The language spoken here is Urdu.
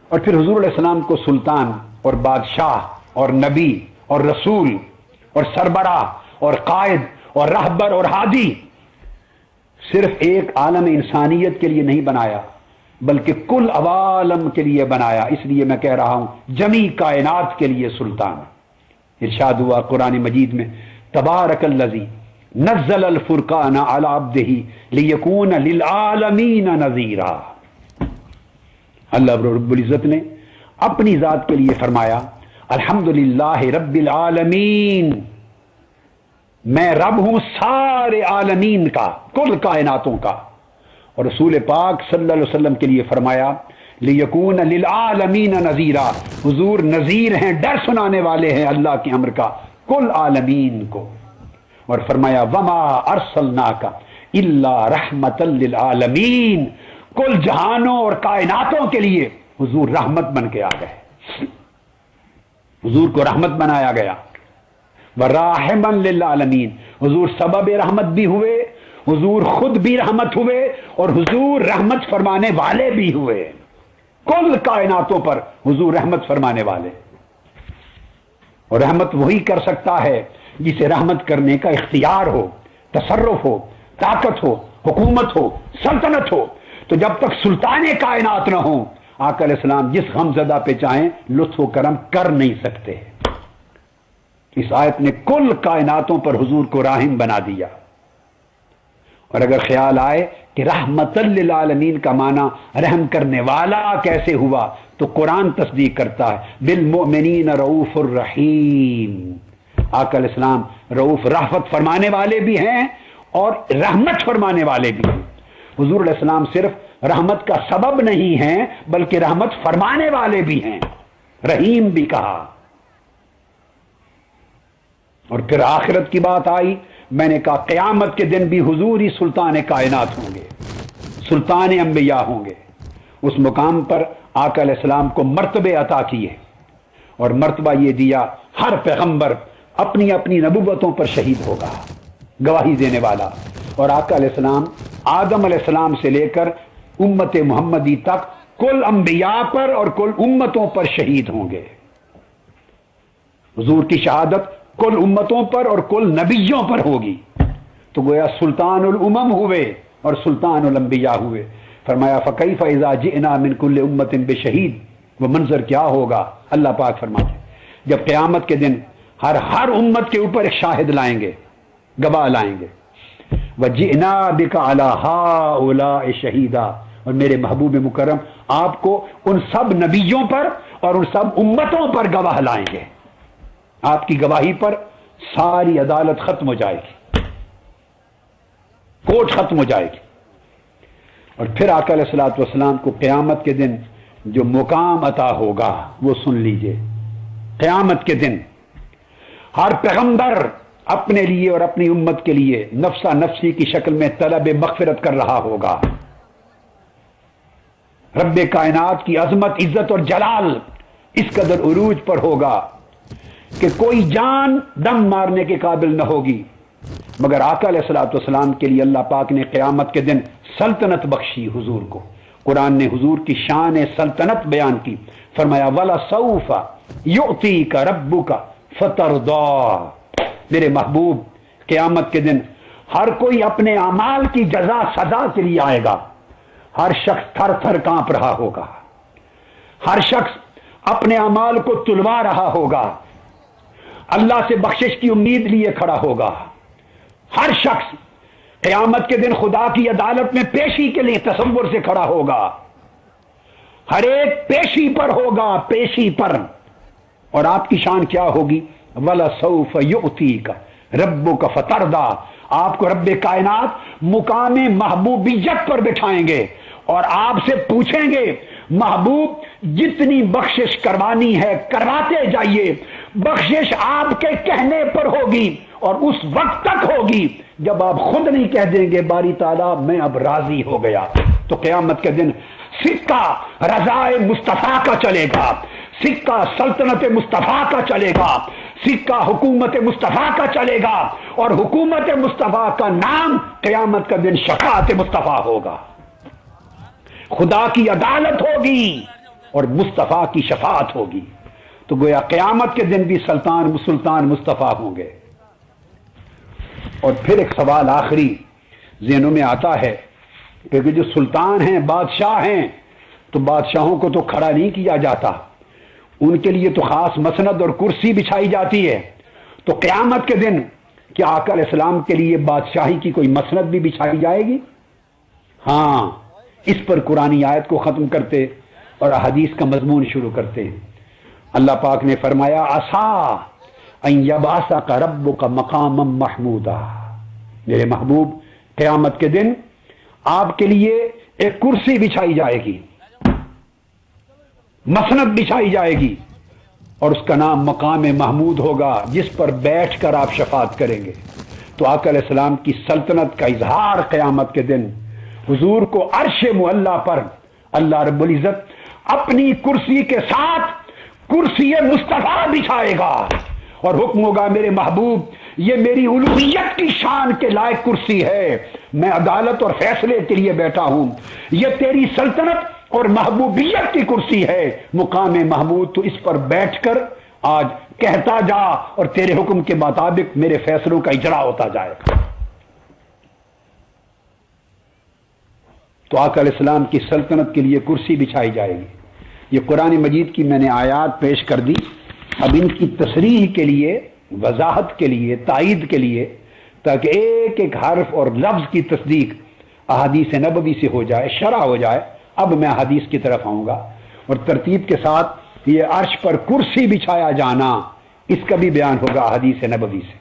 اور پھر حضور علیہ السلام کو سلطان اور بادشاہ اور نبی اور رسول اور سربراہ اور قائد اور رہبر اور ہادی صرف ایک عالم انسانیت کے لیے نہیں بنایا بلکہ کل عوالم کے لیے بنایا. اس لیے میں کہہ رہا ہوں جمی کائنات کے لیے سلطان. ارشاد ہوا قرآن مجید میں تبارک الذی نزل الفرقان علی عبدہ لیکون للعالمین نذیرا. اللہ رب العزت نے اپنی ذات کے لیے فرمایا الحمدللہ رب العالمین، میں رب ہوں سارے عالمین کا، کل کائناتوں کا. اور رسول پاک صلی اللہ علیہ وسلم کے لیے فرمایا لیکون للعالمین نذیرا، حضور نذیر ہیں، ڈر سنانے والے ہیں اللہ کے امر کا کل عالمین کو. اور فرمایا وما ارسلناک الا رحمتا للعالمین، کل جہانوں اور کائناتوں کے لیے حضور رحمت بن کے آ گئے. حضور کو رحمت بنایا گیا. وراحما للعالمین، حضور سبب رحمت بھی ہوئے، حضور خود بھی رحمت ہوئے، اور حضور رحمت فرمانے والے بھی ہوئے. کل کائناتوں پر حضور رحمت فرمانے والے. اور رحمت وہی کر سکتا ہے جسے رحمت کرنے کا اختیار ہو، تصرف ہو، طاقت ہو، حکومت ہو، سلطنت ہو. تو جب تک سلطان کائنات نہ ہو آقا علیہ السلام جس غم زدہ پہ چاہیں لطف و کرم کر نہیں سکتے. اس آیت نے کل کائناتوں پر حضور کو راحم بنا دیا. اور اگر خیال آئے کہ رحمت للعالمین کا معنی رحم کرنے والا کیسے ہوا تو قرآن تصدیق کرتا ہے بالمؤمنین رؤوف الرحیم. آقا علیہ السلام رؤوف رحمت فرمانے والے بھی ہیں اور رحمت فرمانے والے بھی ہیں. حضور علیہ السلام صرف رحمت کا سبب نہیں ہیں بلکہ رحمت فرمانے والے بھی ہیں، رحیم بھی کہا. اور پھر آخرت کی بات آئی، میں نے کہا قیامت کے دن بھی حضور ہی سلطان کائنات ہوں گے، سلطان انبیاء ہوں گے. اس مقام پر آقا علیہ السلام کو مرتبے عطا کیے اور مرتبہ یہ دیا ہر پیغمبر اپنی اپنی نبوتوں پر شہید ہوگا، گواہی دینے والا. اور آقا علیہ السلام آدم علیہ السلام سے لے کر امت محمدی تک کل انبیاء پر اور کل امتوں پر شہید ہوں گے. حضور کی شہادت کل امتوں پر اور کل نبیوں پر ہوگی. تو گویا سلطان الامم ہوئے اور سلطان الانبیاء ہوئے. فرمایا فکیف اذا جئنا من کل امت بشہید، وہ منظر کیا ہوگا. اللہ پاک فرماتے جب قیامت کے دن ہر امت کے اوپر ایک شاہد لائیں گے، گواہ لائیں گے. وجئنا بک علی ہؤلاء شہیدا، اور میرے محبوب مکرم آپ کو ان سب نبیوں پر اور ان سب امتوں پر گواہ لائیں گے. آپ کی گواہی پر ساری عدالت ختم ہو جائے گی، کوٹ ختم ہو جائے گی. اور پھر آقا علیہ الصلوۃ والسلام کو قیامت کے دن جو مقام عطا ہوگا وہ سن لیجئے. قیامت کے دن ہر پیغمبر اپنے لیے اور اپنی امت کے لیے نفسا نفسی کی شکل میں طلب مغفرت کر رہا ہوگا. رب کائنات کی عظمت، عزت اور جلال اس قدر عروج پر ہوگا کہ کوئی جان دم مارنے کے قابل نہ ہوگی مگر آقا علیہ الصلوۃ والسلام کے لیے اللہ پاک نے قیامت کے دن سلطنت بخشی حضور کو. قرآن نے حضور کی شان سلطنت بیان کی. فرمایا وَلَسَوْفَ يُعْطِيكَ رَبُّكَ فَتَرْضَىٰ، میرے محبوب قیامت کے دن ہر کوئی اپنے اعمال کی جزا سزا کے لیے آئے گا. ہر شخص تھر تھر کانپ رہا ہوگا، ہر شخص اپنے اعمال کو تلوا رہا ہوگا، اللہ سے بخشش کی امید لیے کھڑا ہوگا. ہر شخص قیامت کے دن خدا کی عدالت میں پیشی کے لیے تصور سے کھڑا ہوگا. ہر ایک پیشی پر ہوگا، پیشی پر. اور آپ کی شان کیا ہوگی؟ وَلَسَوْفَ يُعْطِيكَ رَبُّكَ فَتَرْضَىٰ، آپ کو رب کائنات مقام محبوبیت پر بٹھائیں گے اور آپ سے پوچھیں گے محبوب جتنی بخشش کروانی ہے کرواتے جائیے. بخشش آپ کے کہنے پر ہوگی اور اس وقت تک ہوگی جب آپ خود نہیں کہہ دیں گے باری تعالیٰ میں اب راضی ہو گیا. تو قیامت کے دن سکہ رضائے مصطفیٰ کا چلے گا، سکہ سلطنت مصطفیٰ کا چلے گا، سکہ حکومت مصطفیٰ کا چلے گا، اور حکومت مصطفیٰ کا نام قیامت کا دن شفاعت مصطفیٰ ہوگا. خدا کی عدالت ہوگی، اور مصطفیٰ کی شفاعت ہوگی. تو گویا قیامت کے دن بھی سلطان مصطفیٰ ہوں گے. اور پھر ایک سوال آخری ذہنوں میں آتا ہے کہ جو سلطان ہیں، بادشاہ ہیں، تو بادشاہوں کو تو کھڑا نہیں کیا جاتا، ان کے لیے تو خاص مسند اور کرسی بچھائی جاتی ہے. تو قیامت کے دن کیا آقا علیہ السلام کے لیے بادشاہی کی کوئی مسند بھی بچھائی جائے گی؟ ہاں، اس پر قرآنی آیت کو ختم کرتے اور حدیث کا مضمون شروع کرتے ہیں. اللہ پاک نے فرمایا عسا ان یبعثک ربک مقاما محمودا. میرے محبوب، قیامت کے دن آپ کے لیے ایک کرسی بچھائی جائے گی، مسند بچھائی جائے گی، اور اس کا نام مقام محمود ہوگا، جس پر بیٹھ کر آپ شفاعت کریں گے. تو آقا علیہ السلام کی سلطنت کا اظہار قیامت کے دن حضور کو عرش معلی پر اللہ رب العزت اپنی کرسی کے ساتھ کرسی مصطفیٰ بچھائے گا، اور حکم ہوگا میرے محبوب یہ میری الوہیت کی شان کے لائق کرسی ہے، میں عدالت اور فیصلے کے لیے بیٹھا ہوں، یہ تیری سلطنت اور محبوبیت کی کرسی ہے، مقام محمود، تو اس پر بیٹھ کر آج کہتا جا اور تیرے حکم کے مطابق میرے فیصلوں کا اجرا ہوتا جائے گا. تو آقا علیہ السلام کی سلطنت کے لیے کرسی بچھائی جائے گی. یہ قرآن مجید کی میں نے آیات پیش کر دی. اب ان کی تصریح کے لیے، وضاحت کے لیے، تائید کے لیے، تاکہ ایک ایک حرف اور لفظ کی تصدیق احادیث نبوی سے ہو جائے، شرح ہو جائے. اب میں حدیث کی طرف آؤں گا اور ترتیب کے ساتھ یہ عرش پر کرسی بچھایا جانا، اس کا بھی بیان ہوگا حدیث نبوی سے.